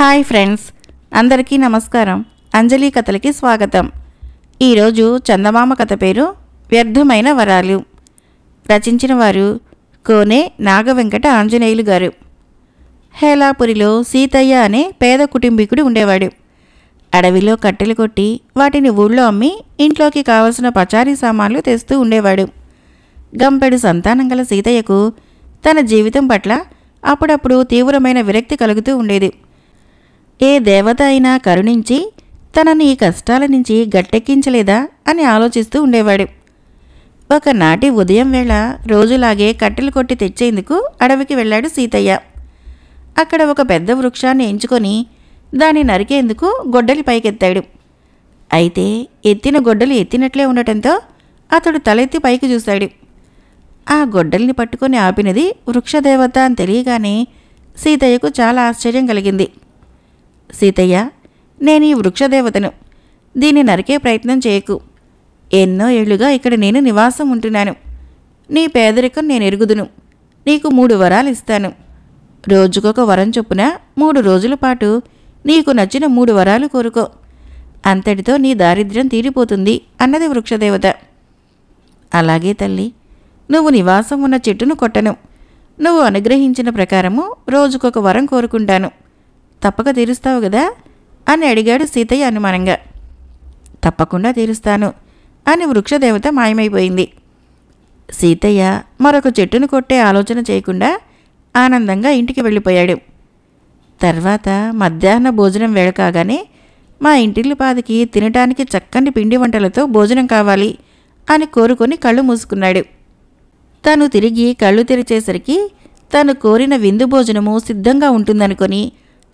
Hi friends, అందరికీ నమస్కారం. అంజలి కథలకి స్వాగతం. ఈరోజు చందమామ కథ పేరు వ్యర్థమైన వరాలు. రచించిన వారు కోనే నాగవెంకట ఆంజనేయులు గారు. హేలాపురిలో సీతయ్య అనే పేద కుటుంబీకుడు ఉండేవాడు. అడవిలో కట్టెలు కొట్టి వాటిని ఊళ్ళో అమ్మి ఇంట్లోకి కావలసిన పచారీ సామాన్లు తెస్తూ ఉండేవాడు. గంపెడు సంతానం గల సీతయ్యకు తన జీవితం పట్ల అప్పుడప్పుడు తీవ్రమైన విరక్తి కలుగుతూ ఉండేది. ఏ దేవత అయినా కరుణించి తనని ఈ కష్టాల నుంచి గట్టెక్కించలేదా అని ఆలోచిస్తూ ఉండేవాడు. ఒకనాటి ఉదయం వేళ రోజులాగే కట్టెలు కొట్టి తెచ్చేందుకు అడవికి వెళ్ళాడు సీతయ్య. అక్కడ ఒక పెద్ద వృక్షాన్ని ఎంచుకొని దాన్ని నరికేందుకు గొడ్డలి పైకెత్తాడు. అయితే ఎత్తిన గొడ్డలి ఎత్తినట్లే ఉండటంతో అతడు తలెత్తి పైకి చూశాడు. ఆ గొడ్డలిని పట్టుకొని ఆపినది వృక్షదేవత అని తెలియగానే సీతయ్యకు చాలా ఆశ్చర్యం కలిగింది. సీతయ్య, నేను ఈ వృక్షదేవతను, దీన్ని నరికే ప్రయత్నం చేయకు. ఎన్నో ఏళ్లుగా ఇక్కడ నేను నివాసం ఉంటున్నాను. నీ పేదరికం నేను ఎరుగుదును. నీకు 3 వరాలు ఇస్తాను. రోజుకొక వరం చొప్పున 3 రోజుల పాటు నీకు నచ్చిన 3 వరాలు కోరుకో. అంతటితో నీ దారిద్ర్యం తీరిపోతుంది అన్నది వృక్షదేవత. అలాగే తల్లి, నువ్వు నివాసం ఉన్న చెట్టును కొట్టను. నువ్వు అనుగ్రహించిన ప్రకారము రోజుకొక వరం కోరుకుంటాను. తప్పక తీరుస్తావు కదా అని అడిగాడు సీతయ్య అనుమానంగా. తప్పకుండా తీరుస్తాను అని వృక్షదేవత మాయమైపోయింది. సీతయ్య మరొక చెట్టును కొట్టే ఆలోచన చేయకుండా ఆనందంగా ఇంటికి వెళ్ళిపోయాడు. తర్వాత మధ్యాహ్న భోజనం వేళ కాగానే మా ఇంటిల్లిపాదికి తినటానికి చక్కని పిండి వంటలతో భోజనం కావాలి అని కోరుకొని కళ్ళు మూసుకున్నాడు. తను తిరిగి కళ్ళు తెరిచేసరికి తను కోరిన విందు భోజనము సిద్ధంగా ఉంటుందనుకొని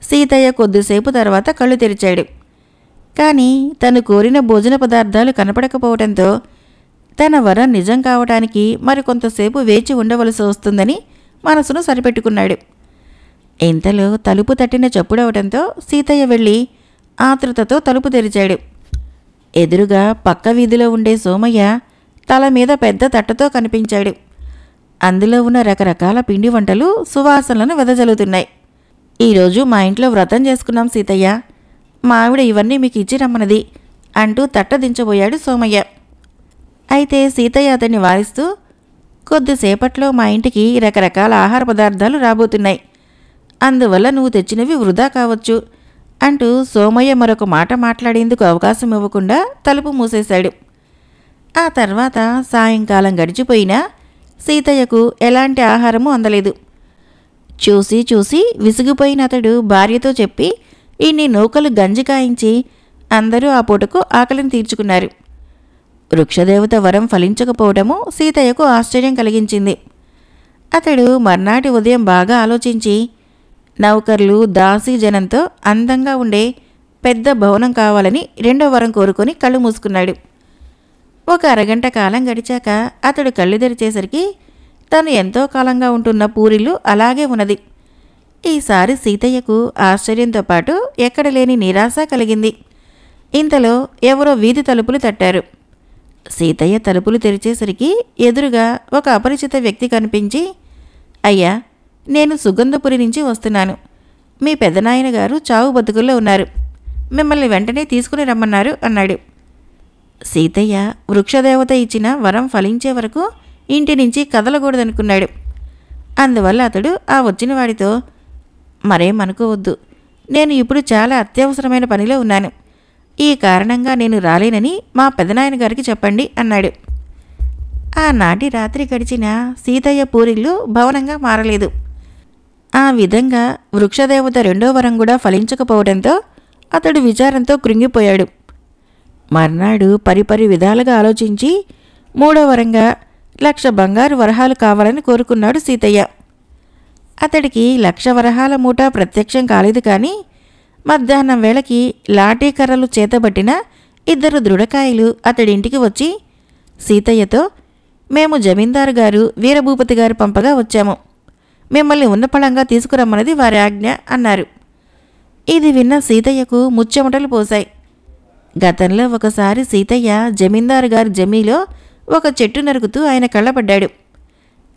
సీతయ్య కొద్దిసేపు తర్వాత కళ్ళు తెరిచాడు. కానీ తను కోరిన భోజన పదార్థాలు కనపడకపోవడంతో తన వరం నిజం కావటానికి మరికొంతసేపు వేచి ఉండవలసి వస్తుందని మనసును సరిపెట్టుకున్నాడు. ఇంతలో తలుపు తట్టిన చప్పుడవటంతో సీతయ్య వెళ్ళి ఆతృతతో తలుపు తెరిచాడు. ఎదురుగా పక్క వీధిలో ఉండే సోమయ్య తల మీద పెద్ద తట్టతో కనిపించాడు. అందులో ఉన్న రకరకాల పిండి వంటలు సువాసనలను వెదజల్లుతున్నాయి. ఈరోజు మా ఇంట్లో వ్రతం చేసుకున్నాం సీతయ్య, మా ఆవిడ ఇవన్నీ మీకు ఇచ్చి రమ్మన్నది అంటూ తట్ట దించబోయాడు సోమయ్య. అయితే సీతయ్య అతన్ని వారిస్తూ, కొద్దిసేపట్లో మా ఇంటికి రకరకాల ఆహార పదార్థాలు రాబోతున్నాయి. అందువల్ల నువ్వు తెచ్చినవి వృధా కావచ్చు అంటూ సోమయ్య మరొక మాట మాట్లాడేందుకు అవకాశం ఇవ్వకుండా తలుపు మూసేశాడు. ఆ తర్వాత సాయంకాలం గడిచిపోయినా సీతయ్యకు ఎలాంటి ఆహారమూ అందలేదు. చూసి చూసి విసిగిపోయిన అతడు భార్యతో చెప్పి ఇన్ని నూకలు గంజి కాయించి అందరూ ఆ పూటకు ఆకలిని తీర్చుకున్నారు. వృక్షదేవత వరం ఫలించకపోవడము సీతయ్యకు ఆశ్చర్యం కలిగించింది. అతడు మర్నాటి ఉదయం బాగా ఆలోచించి నౌకర్లు దాసీ జనంతో అందంగా ఉండే పెద్ద భవనం కావాలని 2వ వరం కోరుకొని కళ్ళు మూసుకున్నాడు. ఒక అరగంట కాలం గడిచాక అతడు కళ్ళు తెరిచేసరికి తను ఎంతో కాలంగా ఉంటున్న పూరిల్లు అలాగే ఉన్నది. ఈసారి సీతయ్యకు ఆశ్చర్యంతో పాటు ఎక్కడ లేని నిరాశ కలిగింది. ఇంతలో ఎవరో వీధి తలుపులు తట్టారు. సీతయ్య తలుపులు తెరిచేసరికి ఎదురుగా ఒక అపరిచిత వ్యక్తి కనిపించి, అయ్యా, నేను సుగంధపురి నుంచి వస్తున్నాను. మీ పెదనాయన గారు చావు బతుకుల్లో ఉన్నారు. మిమ్మల్ని వెంటనే తీసుకుని రమ్మన్నారు అన్నాడు. సీతయ్య వృక్షదేవత ఇచ్చిన వరం ఫలించే వరకు ఇంటి నుంచి కదలకూడదనుకున్నాడు. అందువల్ల అతడు ఆ వచ్చిన వాడితో, మరేమనుకోవద్దు, నేను ఇప్పుడు చాలా అత్యవసరమైన పనిలో ఉన్నాను. ఈ కారణంగా నేను రాలేనని మా పెదనాయన గారికి చెప్పండి అన్నాడు. ఆనాటి రాత్రి గడిచిన సీతయ్య పూరిల్లు భవనంగా మారలేదు. ఆ విధంగా వృక్షదేవత 2వ వరం కూడా ఫలించకపోవడంతో అతడు విచారంతో కృంగిపోయాడు. మర్నాడు పరిపరి విధాలుగా ఆలోచించి 3వ వరంగా 1,00,000 బంగారు వరహాలు కావాలని కోరుకున్నాడు సీతయ్య. అతడికి 1,00,000 వరహాల మూట ప్రత్యక్షం కాలేదు. కానీ మధ్యాహ్నం వేళకి లాఠీ కర్రలు చేతబట్టిన 2 దృఢకాయలు అతడింటికి వచ్చి సీతయ్యతో, మేము జమీందారు గారు వీరభూపతి గారు పంపగా వచ్చాము. మిమ్మల్ని ఉన్నపళంగా తీసుకురమ్మన్నది వారి ఆజ్ఞ అన్నారు. ఇది విన్న సీతయ్యకు ముచ్చెమటలు పోశాయి. గతంలో ఒకసారి సీతయ్య జమీందారు గారి జమీలో ఒక చెట్టు నరుకుతూ ఆయన కళ్ళపడ్డాడు.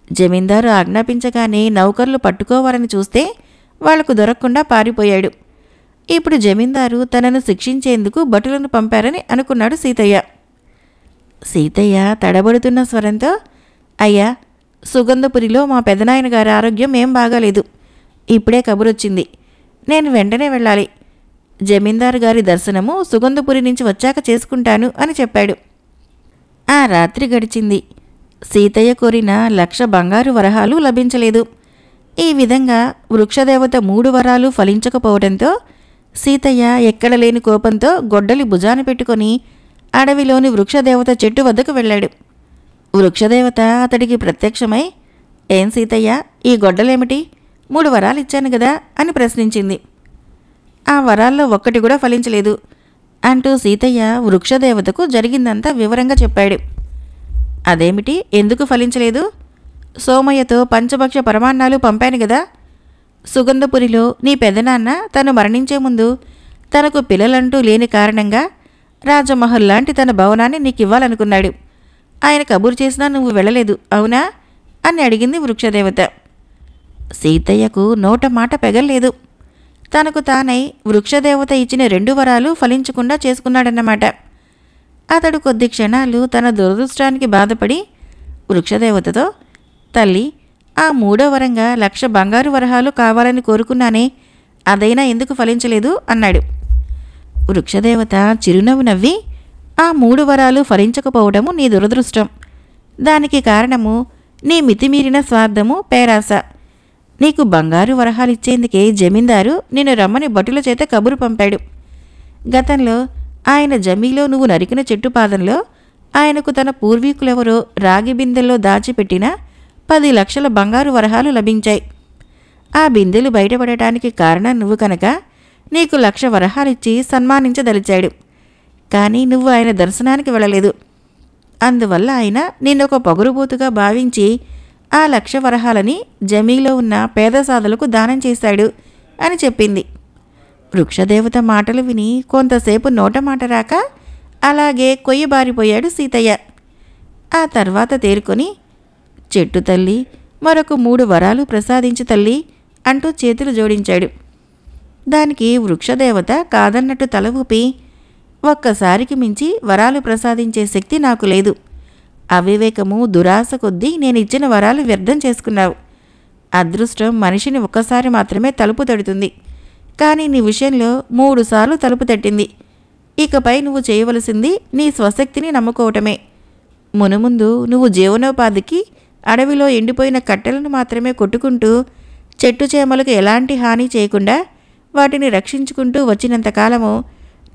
జమీందారు ఆజ్ఞాపించగానే నౌకర్లు పట్టుకోవాలని చూస్తే వాళ్లకు దొరకకుండా పారిపోయాడు. ఇప్పుడు జమీందారు తనను శిక్షించేందుకు భటులను పంపారని అనుకున్నాడు సీతయ్య. సీతయ్య తడబడుతున్న స్వరంతో, అయ్యా, సుగంధపురిలో మా పెదనాయన గారి ఆరోగ్యం ఏం బాగాలేదు. ఇప్పుడే కబురొచ్చింది. నేను వెంటనే వెళ్ళాలి. జమీందారు గారి దర్శనము సుగంధపురి నుంచి వచ్చాక చేసుకుంటాను అని చెప్పాడు. ఆ రాత్రి గడిచింది. సీతయ్య కోరిన 1,00,000 బంగారు వరహాలు లభించలేదు. ఈ విధంగా వృక్షదేవత 3 వరాలు ఫలించకపోవడంతో సీతయ్య ఎక్కడలేని కోపంతో గొడ్డలి భుజాన పెట్టుకొని అడవిలోని వృక్షదేవత చెట్టు వద్దకు వెళ్ళాడు. వృక్షదేవత అతడికి ప్రత్యక్షమై, ఏం సీతయ్య, ఈ గొడ్డలేమిటి? 3 వరాలు ఇచ్చాను కదా అని ప్రశ్నించింది. ఆ వరాల్లో ఒక్కటి కూడా ఫలించలేదు అంటూ సీతయ్య వృక్షదేవతకు జరిగిందంతా వివరంగా చెప్పాడు. అదేమిటి, ఎందుకు ఫలించలేదు? సోమయ్యతో పంచభక్ష పరమాన్నాలు పంపాను కదా. సుగంధపురిలో నీ పెదనాన్న తను మరణించే ముందు తనకు పిల్లలంటూ లేని కారణంగా రాజమహల్ లాంటి తన భవనాన్ని నీకు ఇవ్వాలనుకున్నాడు. ఆయన కబురు చేసినా నువ్వు వెళ్ళలేదు, అవునా అని అడిగింది వృక్షదేవత. సీతయ్యకు నోట మాట పెగల్లేదు. తనకు తానై వృక్షదేవత ఇచ్చిన 2 వరాలు ఫలించకుండా చేసుకున్నాడన్నమాట. అతడు కొద్ది క్షణాలు తన దురదృష్టానికి బాధపడి వృక్షదేవతతో, తల్లి, ఆ 3వ వరంగా 1,00,000 బంగారు వరహాలు కావాలని కోరుకున్నానే, అదైనా ఎందుకు ఫలించలేదు అన్నాడు. వృక్షదేవత చిరునవ్వు నవ్వి, ఆ 3 వరాలు ఫలించకపోవడము నీ దురదృష్టం. దానికి కారణము నీ మితిమీరిన స్వార్థము, పేరాస. నీకు బంగారు వరహాలిచ్చేందుకే జమీందారు నిన్ను రమ్మని భటుల చేత కబురు పంపాడు. గతంలో ఆయన జమీలో నువ్వు నరికిన చెట్టు పాదంలో ఆయనకు తన పూర్వీకులెవరో రాగి బిందెల్లో దాచిపెట్టిన 10 లక్షల బంగారు వరహాలు లభించాయి. ఆ బిందెలు బయటపడటానికి కారణం నువ్వు కనుక నీకు 1,00,000 వరహాలిచ్చి సన్మానించదలిచాడు. కానీ నువ్వు ఆయన దర్శనానికి వెళ్ళలేదు. అందువల్ల ఆయన నిన్నొక పొగరుబోతుగా భావించి ఆ 1,00,000 వరహాలని జమీలో ఉన్న పేద సాధులకు దానం చేశాడు అని చెప్పింది. వృక్షదేవత మాటలు విని కొంతసేపు నోట మాట రాక అలాగే కొయ్యబారిపోయాడు సీతయ్య. ఆ తర్వాత తేరుకొని, చెట్టు తల్లి, మరొక 3 వరాలు ప్రసాదించు తల్లి అంటూ చేతులు జోడించాడు. దానికి వృక్షదేవత కాదన్నట్టు తల ఊపి, ఒక్కసారికి మించి వరాలు ప్రసాదించే శక్తి నాకు లేదు. అవివేకము, దురాశ కొద్దీ నేనిచ్చిన వరాలు వ్యర్థం చేసుకున్నావు. అదృష్టం మనిషిని ఒక్కసారి మాత్రమే తలుపు తడుతుంది. కానీ నీ విషయంలో 3 సార్లు తలుపు తట్టింది. ఇకపై నువ్వు చేయవలసింది నీ స్వశక్తిని నమ్ముకోవటమే. మునుముందు నువ్వు జీవనోపాధికి అడవిలో ఎండిపోయిన కట్టెలను మాత్రమే కొట్టుకుంటూ చెట్టు చేమలకు ఎలాంటి హాని చేయకుండా వాటిని రక్షించుకుంటూ వచ్చినంతకాలము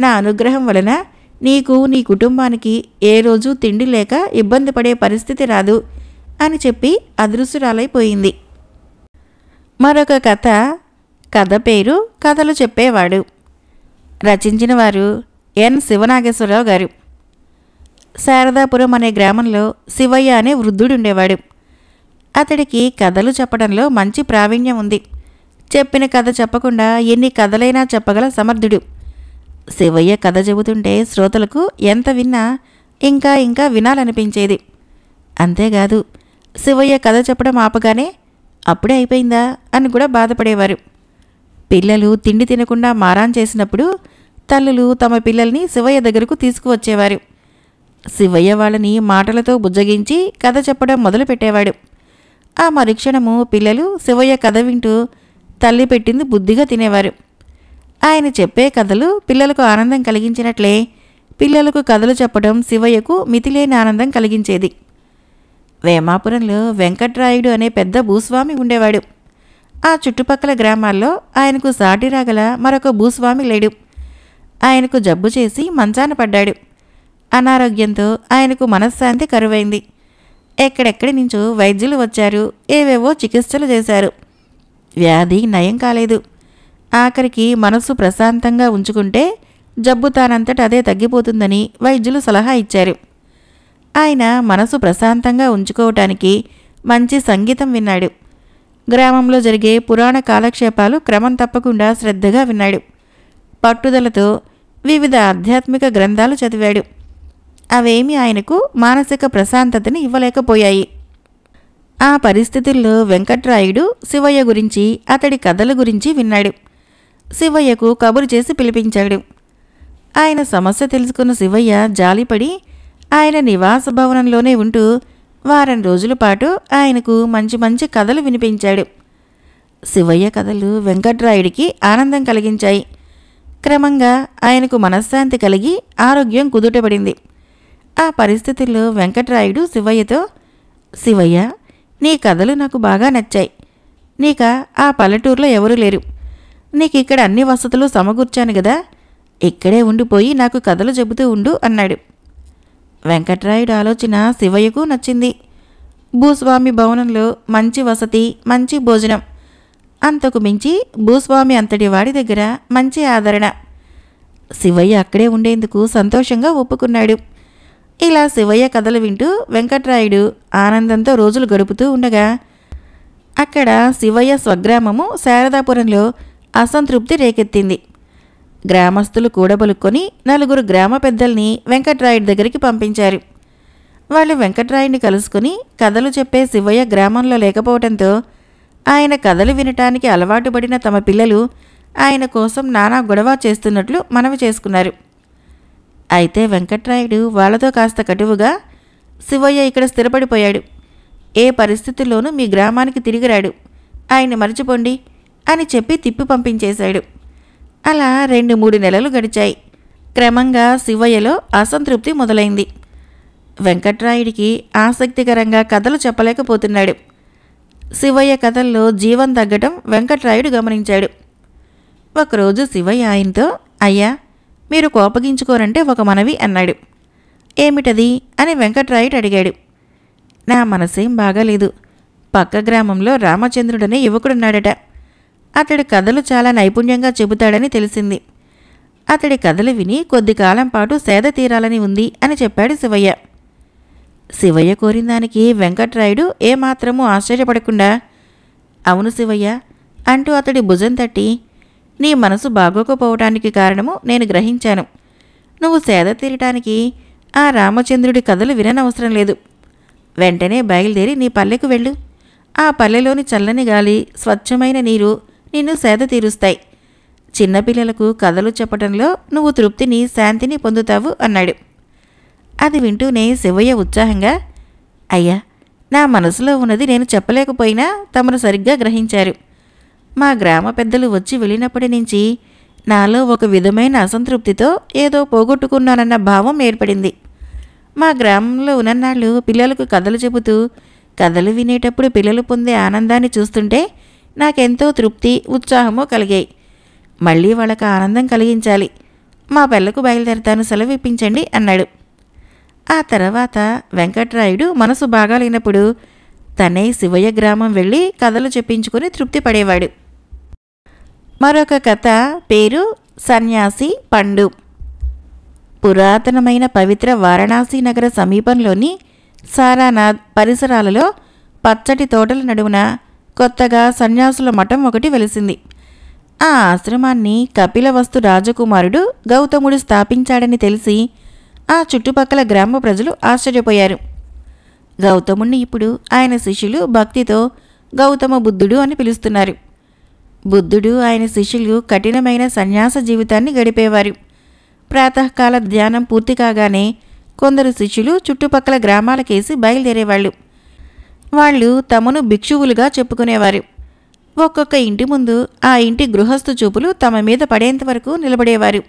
నా అనుగ్రహం వలన నీకు, నీ కుటుంబానికి ఏ రోజు తిండి లేక ఇబ్బంది పడే పరిస్థితి రాదు అని చెప్పి అదృశ్యురాలైపోయింది. మరొక కథ. కథ పేరు కథలు చెప్పేవాడు. రచించిన వారు ఎన్ శివనాగేశ్వరరావు గారు. శారదాపురం అనే గ్రామంలో శివయ్య అనే వృద్ధుడుండేవాడు. అతడికి కథలు చెప్పడంలో మంచి ప్రావీణ్యం ఉంది. చెప్పిన కథ చెప్పకుండా ఎన్ని కథలైనా చెప్పగల సమర్థుడు. శివయ్య కథ చెబుతుంటే శ్రోతలకు ఎంత విన్నా ఇంకా ఇంకా వినాలనిపించేది. అంతేకాదు, శివయ్య కథ చెప్పడం ఆపగానే అప్పుడే అయిపోయిందా అని కూడా బాధపడేవారు. పిల్లలు తిండి తినకుండా మారాన్ చేసినప్పుడు తల్లులు తమ పిల్లల్ని శివయ్య దగ్గరకు తీసుకువచ్చేవారు. శివయ్య వాళ్ళని మాటలతో బుజ్జగించి కథ చెప్పడం మొదలుపెట్టేవాడు. ఆ మరుక్షణము పిల్లలు శివయ్య కథ వింటూ తల్లి పెట్టింది బుద్ధిగా తినేవారు. ఆయన చెప్పే కథలు పిల్లలకు ఆనందం కలిగించినట్లే పిల్లలకు కథలు చెప్పడం శివయ్యకు మితిలేని ఆనందం కలిగించేది. వేమాపురంలో వెంకట్రాయుడు అనే పెద్ద భూస్వామి ఉండేవాడు. ఆ చుట్టుపక్కల గ్రామాల్లో ఆయనకు సాటి రాగల మరొక భూస్వామి లేడు. ఆయనకు జబ్బు చేసి మంచాన పడ్డాడు. అనారోగ్యంతో ఆయనకు మనశ్శాంతి కరువైంది. ఎక్కడెక్కడి నుంచో వైద్యులు వచ్చారు, ఏవేవో చికిత్సలు చేశారు. వ్యాధి నయం కాలేదు. ఆఖరికి మనసు ప్రశాంతంగా ఉంచుకుంటే జబ్బు తానంతట అదే తగ్గిపోతుందని వైద్యులు సలహా ఇచ్చారు. ఆయన మనసు ప్రశాంతంగా ఉంచుకోవటానికి మంచి సంగీతం విన్నాడు. గ్రామంలో జరిగే పురాణ కాలక్షేపాలు క్రమం తప్పకుండా శ్రద్ధగా విన్నాడు. పట్టుదలతో వివిధ ఆధ్యాత్మిక గ్రంథాలు చదివాడు. అవేమీ ఆయనకు మానసిక ప్రశాంతతని ఇవ్వలేకపోయాయి. ఆ పరిస్థితుల్లో వెంకట్రాయుడు శివయ్య గురించి, అతడి కథల గురించి విన్నాడు. శివయ్యకు కబురు చేసి పిలిపించాడు. ఆయన సమస్య తెలుసుకున్న శివయ్య జాలిపడి ఆయన నివాస భవనంలోనే ఉంటూ వారం రోజుల పాటు ఆయనకు మంచి మంచి కథలు వినిపించాడు. శివయ్య కథలు వెంకట్రాయుడికి ఆనందం కలిగించాయి. క్రమంగా ఆయనకు మనశ్శాంతి కలిగి ఆరోగ్యం కుదుటపడింది. ఆ పరిస్థితుల్లో వెంకట్రాయుడు శివయ్యతో, శివయ్య, నీ కథలు నాకు బాగా నచ్చాయి. నీక ఆ పల్లెటూరులో ఎవరూ లేరు. నీకు ఇక్కడ అన్ని వసతులు సమకూర్చాను కదా, ఇక్కడే ఉండిపోయి నాకు కథలు చెబుతూ ఉండు అన్నాడు. వెంకట్రాయుడు ఆలోచన శివయ్యకు నచ్చింది. భూస్వామి భవనంలో మంచి వసతి, మంచి భోజనం, అంతకు మించి భూస్వామి అంతటి వాడి దగ్గర మంచి ఆదరణ. శివయ్య అక్కడే ఉండేందుకు సంతోషంగా ఒప్పుకున్నాడు. ఇలా శివయ్య కథలు వింటూ వెంకట్రాయుడు ఆనందంతో రోజులు గడుపుతూ ఉండగా అక్కడ శివయ్య స్వగ్రామము శారదాపురంలో అసంతృప్తి రేకెత్తింది. గ్రామస్తులు కూడబలుక్కొని 4 గ్రామ పెద్దల్ని వెంకట్రాయుడి దగ్గరికి పంపించారు. వాళ్ళు వెంకట్రాయుడిని కలుసుకుని కథలు చెప్పే శివయ్య గ్రామంలో లేకపోవడంతో ఆయన కథలు వినటానికి అలవాటు పడిన తమ పిల్లలు ఆయన కోసం నానా గొడవ చేస్తున్నట్లు మనవి చేసుకున్నారు. అయితే వెంకట్రాయుడు వాళ్లతో కాస్త కటువుగా, శివయ్య ఇక్కడ స్థిరపడిపోయాడు, ఏ పరిస్థితుల్లోనూ మీ గ్రామానికి తిరిగిరాడు, ఆయన్ని మర్చిపోండి అని చెప్పి తిప్పి పంపించేశాడు. అలా 2-3 నెలలు గడిచాయి. క్రమంగా శివయ్యలో అసంతృప్తి మొదలైంది. వెంకట్రాయుడికి ఆసక్తికరంగా కథలు చెప్పలేకపోతున్నాడు. శివయ్య కథల్లో జీవం తగ్గటం వెంకట్రాయుడు గమనించాడు. ఒకరోజు శివయ్య ఆయనతో, అయ్యా, మీరు కోపగించుకోరంటే ఒక మనవి అన్నాడు. ఏమిటది అని వెంకట్రాయుడు అడిగాడు. నా మనసేం బాగాలేదు. పక్క గ్రామంలో రామచంద్రుడనే యువకుడున్నాడట. అతడి కథలు చాలా నైపుణ్యంగా చెబుతాడని తెలిసింది. అతడి కథలు విని కొద్ది కాలం పాటు సేద తీరాలని ఉంది అని చెప్పాడు శివయ్య. శివయ్య కోరిన దానికి వెంకట్రాయుడు ఏమాత్రమూ ఆశ్చర్యపడకుండా, అవును శివయ్య అంటూ అతడి భుజం తట్టి, నీ మనసు బాగోకపోవటానికి కారణము నేను గ్రహించాను. నువ్వు సేద తీరటానికి ఆ రామచంద్రుడి కథలు విననవసరం లేదు. వెంటనే బయలుదేరి నీ పల్లెకు వెళ్ళు. ఆ పల్లెలోని చల్లని గాలి, స్వచ్ఛమైన నీరు నిన్ను సేద తీరుస్తాయి. చిన్నపిల్లలకు కథలు చెప్పటంలో నువ్వు తృప్తిని, శాంతిని పొందుతావు అన్నాడు. అది వింటూనే శివయ్య ఉత్సాహంగా, అయ్యా, నా మనసులో ఉన్నది నేను చెప్పలేకపోయినా తమరు సరిగ్గా గ్రహించారు. మా గ్రామ పెద్దలు వచ్చి వెళ్ళినప్పటి నుంచి నాలో ఒక విధమైన అసంతృప్తితో ఏదో పోగొట్టుకున్నానన్న భావం ఏర్పడింది. మా గ్రామంలో ఉన్ననాళ్ళు పిల్లలకు కథలు చెబుతూ కథలు వినేటప్పుడు పిల్లలు పొందే ఆనందాన్ని చూస్తుంటే నాకెంతో తృప్తి, ఉత్సాహమో కలిగాయి. మళ్ళీ వాళ్ళకి ఆనందం కలిగించాలి. మా పల్లెకు బయలుదేరతాను, సెలవిప్పించండి అన్నాడు. ఆ తర్వాత వెంకట్రాయుడు మనసు బాగాలేనప్పుడు తనే శివయ్య గ్రామం వెళ్ళి కథలు చెప్పించుకుని తృప్తి పడేవాడు. మరొక కథ పేరు సన్యాసి పండు. పురాతనమైన పవిత్ర వారణాసి నగర సమీపంలోని సారానాథ్ పరిసరాలలో పచ్చటి తోటల నడుమున కొత్తగా సన్యాసుల మఠం ఒకటి వెలిసింది. ఆ ఆశ్రమాన్ని కపిలవస్తు రాజకుమారుడు గౌతముడు స్థాపించాడని తెలిసి ఆ చుట్టుపక్కల గ్రామ ప్రజలు ఆశ్చర్యపోయారు. గౌతముణ్ణి ఇప్పుడు ఆయన శిష్యులు భక్తితో గౌతమ బుద్ధుడు అని పిలుస్తున్నారు. బుద్ధుడు, ఆయన శిష్యులు కఠినమైన సన్యాస జీవితాన్ని గడిపేవారు. ప్రాతకాల ధ్యానం పూర్తి కాగానే కొందరు శిష్యులు చుట్టుపక్కల గ్రామాలకేసి బయలుదేరేవాళ్ళు. వాళ్ళు తమను భిక్షువులుగా చెప్పుకునేవారు. ఒక్కొక్క ఇంటి ముందు ఆ ఇంటి గృహస్థు చూపులు తమ మీద పడేంత వరకు నిలబడేవారు.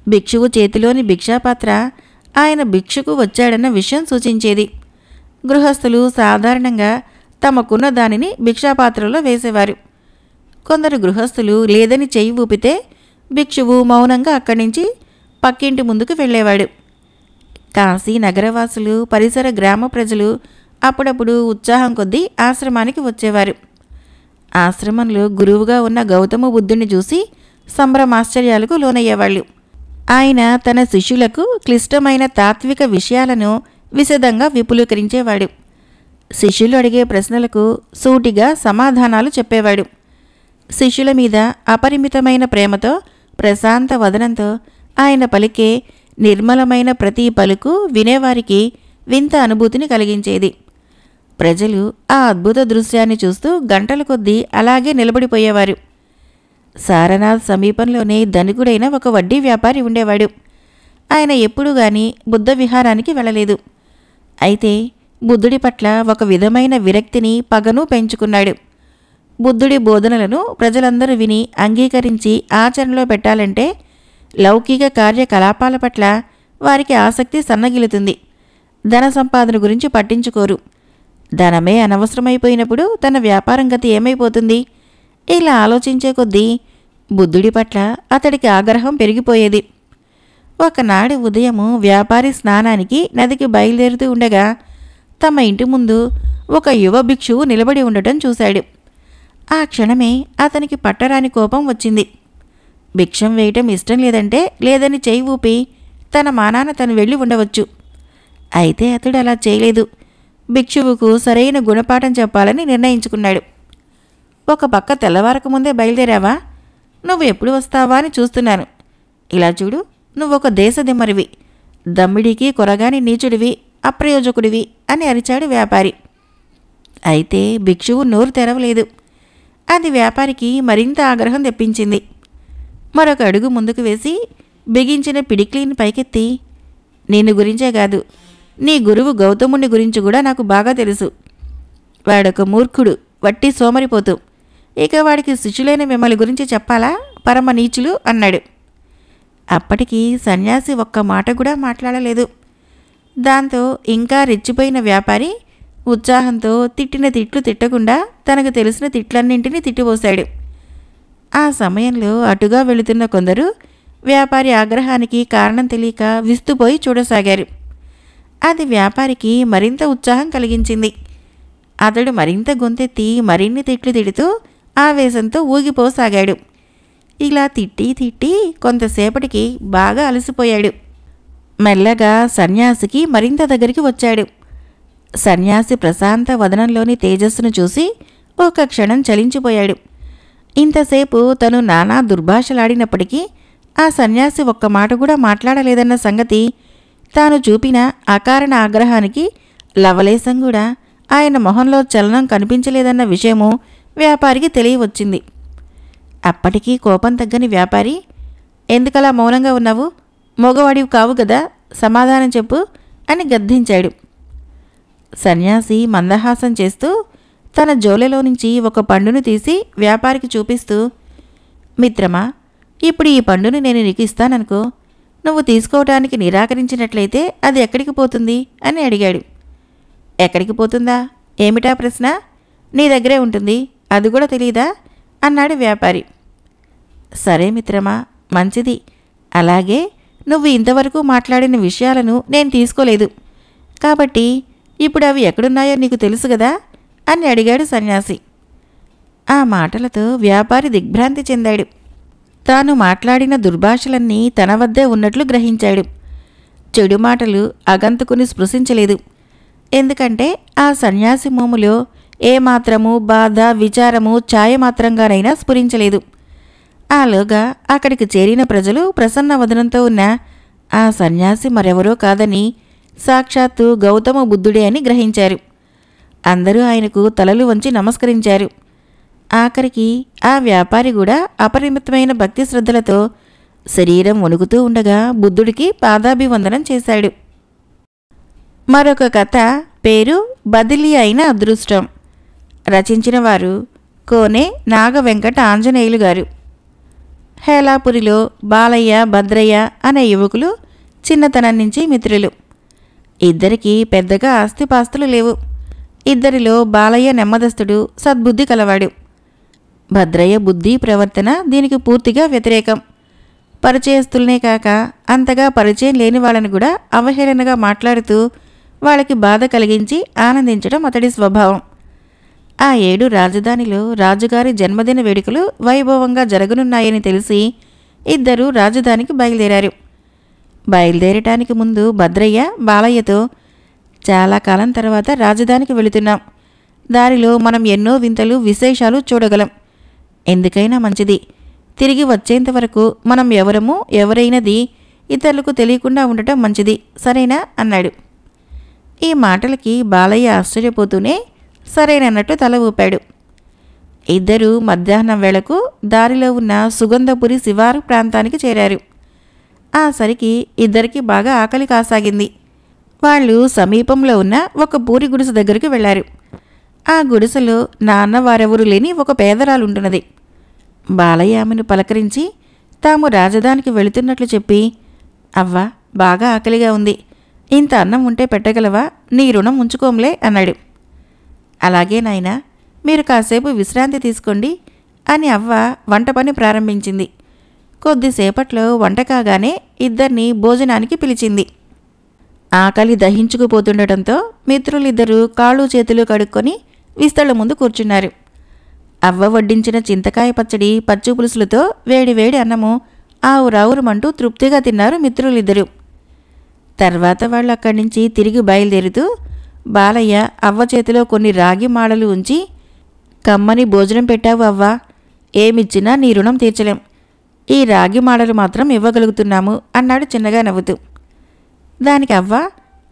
భిక్షువు చేతిలోని భిక్షాపాత్ర ఆయన భిక్షుకు వచ్చాడన్న విషయం సూచించేది. గృహస్థులు సాధారణంగా తమకున్న దానిని భిక్షాపాత్రలో వేసేవారు. కొందరు గృహస్థులు లేదని చెయ్యి ఊపితే భిక్షువు మౌనంగా అక్కడి నుంచి పక్కింటి ముందుకు వెళ్ళేవాడు. కాశీ నగరవాసులు, పరిసర గ్రామ ప్రజలు అప్పుడప్పుడు ఉత్సాహం కొద్దీ ఆశ్రమానికి వచ్చేవారు. ఆశ్రమంలో గురువుగా ఉన్న గౌతమ బుద్ధుని చూసి సంభ్రమాశ్చర్యాలకు లోనయ్యేవాళ్ళు. ఆయన తన శిష్యులకు క్లిష్టమైన తాత్విక విషయాలను విశదంగా విపులీకరించేవాడు. శిష్యులు అడిగే ప్రశ్నలకు సూటిగా సమాధానాలు చెప్పేవాడు. శిష్యుల మీద అపరిమితమైన ప్రేమతో, ప్రశాంత వదనంతో ఆయన పలికే నిర్మలమైన ప్రతి పలుకు వినేవారికి వింత అనుభూతిని కలిగించేది. ప్రజలు ఆ అద్భుత దృశ్యాన్ని చూస్తూ గంటల కొద్దీ అలాగే నిలబడిపోయేవారు. సారనాథ్ సమీపంలోనే ధనికుడైన ఒక వడ్డీ వ్యాపారి ఉండేవాడు. ఆయన ఎప్పుడూ గాని బుద్ధ విహారానికి వెళ్ళలేదు. అయితే బుద్ధుడి పట్ల ఒక విధమైన విరక్తిని, పగను పెంచుకున్నాడు. బుద్ధుడి బోధనలను ప్రజలందరూ విని అంగీకరించి ఆచరణలో పెట్టాలంటే లౌకిక కార్యకలాపాల పట్ల వారికి ఆసక్తి సన్నగిలుతుంది. ధన సంపాదన గురించి పట్టించుకోరు. ధనమే అనవసరమైపోయినప్పుడు తన వ్యాపారం గతి ఏమైపోతుంది? ఇలా ఆలోచించే కొద్దీ బుద్ధుడి పట్ల అతడికి ఆగ్రహం పెరిగిపోయేది. ఒకనాడు ఉదయము వ్యాపారి స్నానానికి నదికి బయలుదేరుతూ ఉండగా తమ ఇంటి ముందు ఒక యువ భిక్షువు నిలబడి ఉండటం చూశాడు. ఆ క్షణమే అతనికి పట్టరాని కోపం వచ్చింది. భిక్షం వేయటం ఇష్టం లేదంటే లేదని చేయి ఊపి తన మానాన తను వెళ్ళి ఉండవచ్చు. అయితే అతడు అలా చేయలేదు. భిక్షువుకు సరైన గుణపాఠం చెప్పాలని నిర్ణయించుకున్నాడు. ఒక పక్క తెల్లవారక ముందే బయలుదేరావా? నువ్వు ఎప్పుడు వస్తావా అని చూస్తున్నాను. ఇలా చూడు, నువ్వొక దేశదిమ్మరివి, దమ్మిడికి కొరగాని నీచుడివి, అప్రయోజకుడివి అని అరిచాడు వ్యాపారి. అయితే భిక్షువు నోరు తెరవలేదు. అది వ్యాపారికి మరింత ఆగ్రహం తెప్పించింది. మరొక అడుగు ముందుకు వేసి బిగించిన పిడిక్లీని పైకెత్తి, నిన్ను గురించే కాదు, నీ గురువు గౌతముని గురించి కూడా నాకు బాగా తెలుసు. వాడొక మూర్ఖుడు, వట్టి సోమరిపోతూ. ఇక వాడికి శిష్యులైన మిమ్మల్ని గురించి చెప్పాలా, పరమ నీచులు అన్నాడు. అప్పటికి సన్యాసి ఒక్క మాట కూడా మాట్లాడలేదు. దాంతో ఇంకా రెచ్చిపోయిన వ్యాపారి ఉత్సాహంతో తిట్టిన తిట్లు తిట్టకుండా తనకు తెలిసిన తిట్లన్నింటినీ తిట్టిపోశాడు. ఆ సమయంలో అటుగా వెళుతున్న కొందరు వ్యాపారి ఆగ్రహానికి కారణం తెలియక విస్తుపోయి చూడసాగారు. అది వ్యాపారికి మరింత ఉత్సాహం కలిగించింది. అతడు మరింత గొంతెత్తి మరిన్ని తిట్లు తిడుతూ ఆవేశంతో ఊగిపోసాగాడు. ఇలా తిట్టి తిట్టి కొంతసేపటికి బాగా అలసిపోయాడు. మెల్లగా సన్యాసికి మరింత దగ్గరికి వచ్చాడు. సన్యాసి ప్రశాంత వదనంలోని తేజస్సును చూసి ఒక క్షణం చలించిపోయాడు. ఇంతసేపు తను నానా దుర్భాషలాడినప్పటికీ ఆ సన్యాసి ఒక్క మాట కూడా మాట్లాడలేదన్న సంగతి, తాను చూపిన అకారణ ఆగ్రహానికి లవలేశం కూడా ఆయన మొహంలో చలనం కనిపించలేదన్న విషయము వ్యాపారికి తెలియవచ్చింది. అప్పటికీ కోపం తగ్గని వ్యాపారి, ఎందుకలా మౌనంగా ఉన్నావు? మగవాడివి కావు కదా, సమాధానం చెప్పు అని గద్దించాడు. సన్యాసి మందహాసం చేస్తూ తన జోలెలో నుంచి ఒక పండును తీసి వ్యాపారికి చూపిస్తూ, మిత్రమా, ఇప్పుడు ఈ పండును నేను నీకు ఇస్తాననుకో, నువ్వు తీసుకోవటానికి నిరాకరించినట్లయితే అది ఎక్కడికి పోతుంది అని అడిగాడు. ఎక్కడికి పోతుందా? ఏమిటా ప్రశ్న? నీ దగ్గరే ఉంటుంది, అది కూడా తెలీదా అన్నాడు వ్యాపారి. సరే మిత్రమా, మంచిది. అలాగే నువ్వు ఇంతవరకు మాట్లాడిన విషయాలను నేను తీసుకోలేదు కాబట్టి ఇప్పుడు అవి ఎక్కడున్నాయో నీకు తెలుసు కదా అని అడిగాడు సన్యాసి. ఆ మాటలతో వ్యాపారి దిగ్భ్రాంతి చెందాడు. తాను మాట్లాడిన దుర్భాషలన్నీ తన వద్దే ఉన్నట్లు గ్రహించాడు. చెడు మాటలు అగంతకుని స్పృశించలేదు. ఎందుకంటే ఆ సన్యాసి మోములో ఏమాత్రము బాధ, విచారము ఛాయమాత్రంగానైనా స్ఫురించలేదు. ఆలోగా అక్కడికి చేరిన ప్రజలు ప్రసన్న వదనంతో ఉన్న ఆ సన్యాసి మరెవరో కాదని సాక్షాత్తు గౌతమ బుద్ధుడే అని గ్రహించారు. అందరూ ఆయనకు తలలు వంచి నమస్కరించారు. ఆఖరికి ఆ వ్యాపారి కూడా అపరిమితమైన భక్తి శ్రద్ధలతో శరీరం వణుకుతూ ఉండగా బుద్ధుడికి పాదాభివందనం చేశాడు. మరొక కథ పేరు బదిలీ అయిన అదృష్టం. రచించిన వారు కోనె నాగవెంకట ఆంజనేయులు గారు. హేలాపురిలో బాలయ్య, భద్రయ్య అనే యువకులు చిన్నతనం నుంచి మిత్రులు. ఇద్దరికీ పెద్దగా ఆస్తిపాస్తులు లేవు. ఇద్దరిలో బాలయ్య నెమ్మదస్తుడు, సద్బుద్ధి కలవాడు. భద్రయ్య బుద్ధి, ప్రవర్తన దీనికి పూర్తిగా వ్యతిరేకం. పరిచయస్తులనే కాక అంతగా పరిచయం లేని వాళ్ళని కూడా అవహేళనగా మాట్లాడుతూ వాళ్ళకి బాధ కలిగించి ఆనందించడం అతడి స్వభావం. ఆ ఏడు రాజధానిలో రాజుగారి జన్మదిన వేడుకలు వైభవంగా జరగనున్నాయని తెలిసి ఇద్దరూ రాజధానికి బయలుదేరారు. బయలుదేరటానికి ముందు భద్రయ్య బాలయ్యతో, చాలా కాలం తర్వాత రాజధానికి వెళుతున్నాం. దారిలో మనం ఎన్నో వింతలు, విశేషాలు చూడగలం. ఎందుకైనా మంచిది, తిరిగి వచ్చేంత వరకు మనం ఎవరమో ఎవరైనది ఇతరులకు తెలియకుండా ఉండటం మంచిది, సరేనా అన్నాడు. ఈ మాటలకి బాలయ్య ఆశ్చర్యపోతూనే సరేనన్నట్టు తల ఊపాడు. ఇద్దరూ మధ్యాహ్నం వేళకు దారిలో ఉన్న సుగంధపురి శివారు ప్రాంతానికి చేరారు. ఆ సరికి ఇద్దరికి బాగా ఆకలి కాసాగింది. వాళ్ళు సమీపంలో ఉన్న ఒక పూరి గుడిసె దగ్గరికి వెళ్లారు. ఆ గుడిసెలో నాన్న వారెవరూ లేని ఒక పేదరాలుంటున్నది. బాలయ్య ఆమెను పలకరించి తాము రాజధానికి వెళుతున్నట్లు చెప్పి, అవ్వా, బాగా ఆకలిగా ఉంది, ఇంత అన్నం ఉంటే పెట్టగలవా, నీ రుణం ఉంచుకోంలే అన్నాడు. అలాగే నాయనా, మీరు కాసేపు విశ్రాంతి తీసుకోండి అని అవ్వ వంట పని ప్రారంభించింది. కొద్దిసేపట్లో వంట కాగానే ఇద్దరిని భోజనానికి పిలిచింది. ఆకలి దహించుకుపోతుండటంతో మిత్రులిద్దరూ కాళ్ళు చేతులు కడుక్కొని విస్తళ్ళ ముందు కూర్చున్నారు. అవ్వ వడ్డించిన చింతకాయ పచ్చడి, పచ్చి పులుసులతో వేడివేడి అన్నము ఆవురావురమంటూ తృప్తిగా తిన్నారు మిత్రులిద్దరూ. తర్వాత వాళ్ళు అక్కడి నుంచి తిరిగి బయలుదేరుతూ బాలయ్య అవ్వ చేతిలో కొన్ని రాగి మాడలు ఉంచి, కమ్మని భోజనం పెట్టావు అవ్వా, ఏమిచ్చినా నీ రుణం తీర్చలేం, ఈ రాగి మాడలు మాత్రం ఇవ్వగలుగుతున్నాము అన్నాడు చిన్నగా నవ్వుతూ. దానికి అవ్వ,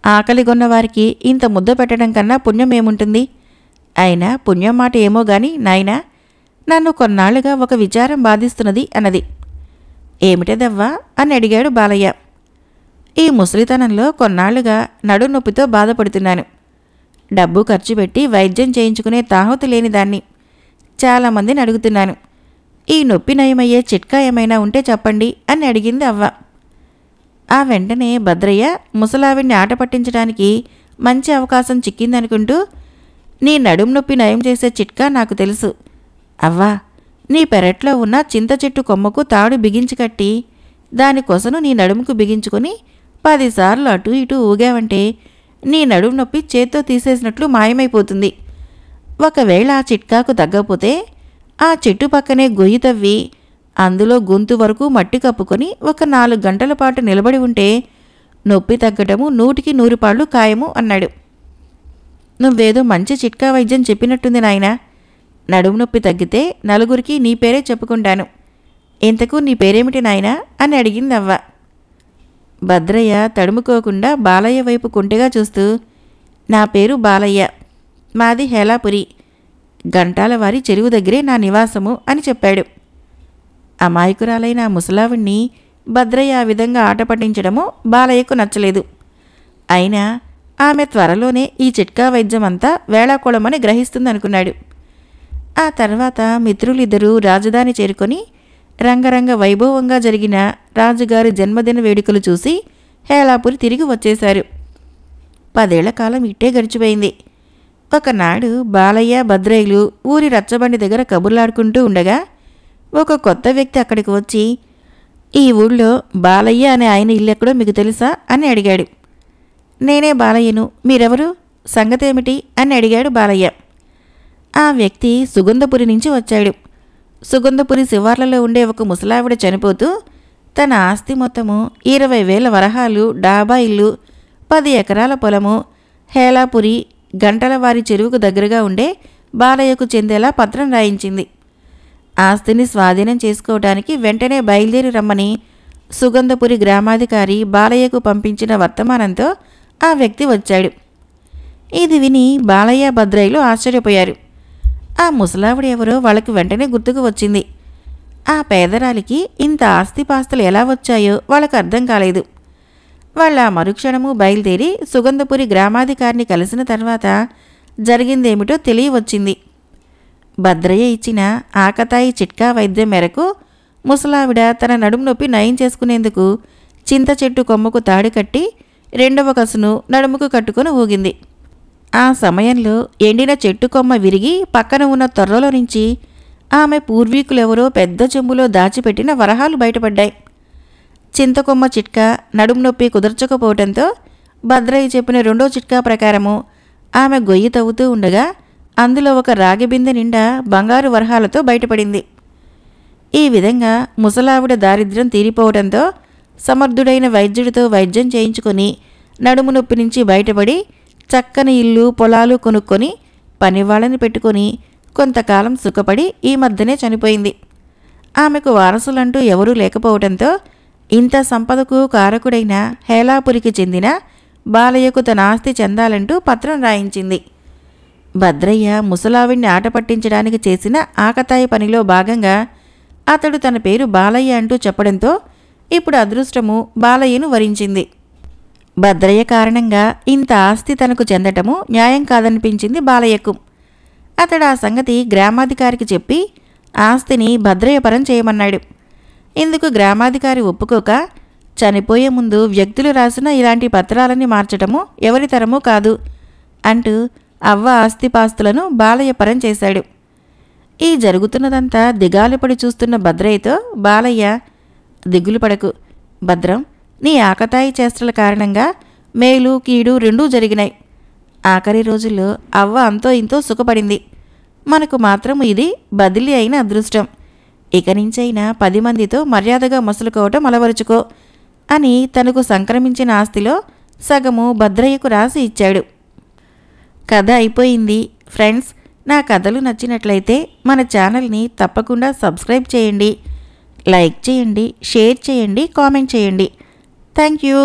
ఆకలిగొన్నవారికి ఇంత ముద్ద పెట్టడం కన్నా పుణ్యం ఏముంటుంది, అయినా పుణ్యం మాట ఏమో గాని నాయనా, నన్ను కొన్నాళ్లుగా ఒక విచారం బాధిస్తున్నది అన్నది. ఏమిటదవ్వా అని అడిగాడు బాలయ్య. ఈ ముసలితనంలో కొన్నాళ్లుగా నడునొప్పితో బాధపడుతున్నాను. డబ్బు ఖర్చు పెట్టి వైద్యం చేయించుకునే తాహతు లేని దాన్ని. చాలామందిని అడుగుతున్నాను. ఈ నొప్పి నయమయ్యే చిట్కా ఏమైనా ఉంటే చెప్పండి అని అడిగింది అవ్వ. ఆ వెంటనే భద్రయ్య ముసలావిడ్ని ఆట పట్టించడానికి మంచి అవకాశం చిక్కిందనుకుంటూ, నీ నడుం నొప్పి నయం చేసే చిట్కా నాకు తెలుసు. అవ్వా, నీ పెరట్లో ఉన్న చింత చెట్టు కొమ్మకు తాడు బిగించి కట్టి దాని కొసను నీ నడుముకు బిగించుకొని 10 సార్లు అటు ఇటు ఊగావంటే నీ నడుము నొప్పి చేత్తో తీసేసినట్లు మాయమైపోతుంది. ఒకవేళ ఆ చిట్కాకు తగ్గపోతే ఆ చెట్టు పక్కనే గొయ్యి తవ్వి అందులో గొంతు వరకు మట్టి కప్పుకొని ఒక 4 గంటల పాటు నిలబడి ఉంటే నొప్పి తగ్గటము 100కి 100 పాళ్ళు ఖాయము అన్నాడు. నువ్వేదో మంచి చిట్కా వైద్యం చెప్పినట్టుంది నాయనా. నడుము నొప్పి తగ్గితే నలుగురికి నీ పేరే చెప్పుకుంటాను. ఇంతకు నీ పేరేమిటి నాయనా అని అడిగింది అవ్వ. భద్రయ్య తడుముకోకుండా బాలయ్య వైపు కుంటిగా చూస్తూ, నా పేరు బాలయ్య, మాది హేలాపురి, గంటాల వారి చెరువు దగ్గరే నా నివాసము అని చెప్పాడు. అమాయకురాలైన ముసలావిణ్ణి భద్రయ్య ఆ విధంగా ఆట పట్టించడము బాలయ్యకు నచ్చలేదు. అయినా ఆమె త్వరలోనే ఈ చిట్కా వైద్యమంతా వేళాకోళమని గ్రహిస్తుందనుకున్నాడు. ఆ తర్వాత మిత్రులిద్దరూ రాజధాని చేరుకొని రంగరంగ వైభవంగా జరిగిన రాజుగారి జన్మదిన వేడుకలు చూసి హేలాపురి తిరిగి వచ్చేశారు. 10 ఏళ్ల కాలం ఇట్టే గడిచిపోయింది. ఒకనాడు బాలయ్య భద్రయ్యలు ఊరి రచ్చబండి దగ్గర కబుర్లాడుకుంటూ ఉండగా ఒక కొత్త వ్యక్తి అక్కడికి వచ్చి, ఈ ఊళ్ళో బాలయ్య అనే ఆయన ఇల్లెక్కడో మీకు తెలుసా అని అడిగాడు. నేనే బాలయ్యను, మీరెవరు, సంగతేమిటి అని అడిగాడు బాలయ్య. ఆ వ్యక్తి సుగంధపురి నుంచి వచ్చాడు. సుగంధపురి శివార్లలో ఉండే ఒక ముసలావిడ చనిపోతూ తన ఆస్తి మొత్తము 20,000 వరహాలు, డాబా ఇల్లు, 10 ఎకరాల పొలము హేలాపురి గంటలవారి చెరువుకు దగ్గరగా ఉండే బాలయ్యకు చెందేలా పత్రం రాయించింది. ఆస్తిని స్వాధీనం చేసుకోవడానికి వెంటనే బయలుదేరి రమ్మని సుగంధపురి గ్రామాధికారి బాలయ్యకు పంపించిన వర్తమానంతో ఆ వ్యక్తి వచ్చాడు. ఇది విని బాలయ్య భద్రయ్యలు ఆశ్చర్యపోయారు. ఆ ముసలావిడ ఎవరో వాళ్ళకి వెంటనే గుర్తుకు వచ్చింది. ఆ పేదరాలికి ఇంత ఆస్తిపాస్తులు ఎలా వచ్చాయో వాళ్ళకు అర్థం కాలేదు. వాళ్ళ మరుక్షణము బయలుదేరి సుగంధపురి గ్రామాధికారిని కలిసిన తర్వాత జరిగిందేమిటో తెలియవచ్చింది. భద్రయ్య ఇచ్చిన ఆకతాయి చిట్కా వైద్యం మేరకు ముసలావిడ తన నడుము నొప్పి నయం చేసుకునేందుకు చింత చెట్టు కొమ్మకు తాడు కట్టి 2వ కసును నడుముకు కట్టుకొని ఊగింది. ఆ సమయంలో ఎండిన చెట్టు కొమ్మ విరిగి పక్కన ఉన్న తొర్రలో నుంచి ఆమె పూర్వీకులెవరో పెద్ద చెంబులో దాచిపెట్టిన వరహాలు బయటపడ్డాయి. చింతకొమ్మ చిట్కా నడుము నొప్పి కుదర్చకపోవడంతో భద్రయ్య చెప్పిన 2వ చిట్కా ప్రకారము ఆమె గొయ్యి తవ్వుతూ ఉండగా అందులో ఒక రాగి బిందె నిండా బంగారు వరహాలతో బయటపడింది. ఈ విధంగా ముసలావిడ దారిద్ర్యం తీరిపోవడంతో సమర్థుడైన వైద్యుడితో వైద్యం చేయించుకొని నడుము నొప్పి నుంచి బయటపడి చక్కని ఇల్లు, పొలాలు కొనుక్కొని పనివాళ్ళని పెట్టుకొని కొంతకాలం సుఖపడి ఈ మధ్యనే చనిపోయింది. ఆమెకు వారసులంటూ ఎవరూ లేకపోవడంతో ఇంత సంపదకు కారకుడైన హేలాపురికి చెందిన బాలయ్యకు తన ఆస్తి చెందాలంటూ పత్రం రాయించింది. భద్రయ్య ముసలావిణ్ణి ఆట పట్టించడానికి చేసిన ఆకతాయి పనిలో భాగంగా అతడు తన పేరు బాలయ్య అంటూ చెప్పడంతో ఇప్పుడు అదృష్టము బాలయ్యను వరించింది. భద్రయ్య కారణంగా ఇంత ఆస్తి తనకు చెందటము న్యాయం కాదనిపించింది బాలయ్యకు. అతడు ఆ సంగతి గ్రామాధికారికి చెప్పి ఆస్తిని భద్రయ్య పరం చేయమన్నాడు. ఇందుకు గ్రామాధికారి ఒప్పుకోక, చనిపోయే ముందు వ్యక్తులు రాసిన ఇలాంటి పత్రాలని మార్చటము ఎవరి తరమూ కాదు అంటూ అవ్వ ఆస్తిపాస్తులను బాలయ్య పరం చేశాడు. ఈ జరుగుతున్నదంతా దిగాలుపడి చూస్తున్న భద్రయ్యతో బాలయ్య, దిగులు పడకు భద్రం, నీ ఆకతాయి చేష్టల కారణంగా మేలు కీడు రెండూ జరిగినాయి. ఆఖరి రోజుల్లో అవ్వ అంతో ఇంతో సుఖపడింది. మనకు మాత్రం ఇది బదిలీ అయిన అదృష్టం. ఇక నుంచైనా 10 మందితో మర్యాదగా మసులుకోవటం అలవరుచుకో అని తనకు సంక్రమించిన ఆస్తిలో సగము భద్రయ్యకు రాసి ఇచ్చాడు. కథ అయిపోయింది. ఫ్రెండ్స్, నా కథలు నచ్చినట్లయితే మన ఛానల్ని తప్పకుండా సబ్స్క్రైబ్ చేయండి, లైక్ చేయండి, షేర్ చేయండి, కామెంట్ చేయండి. Thank you.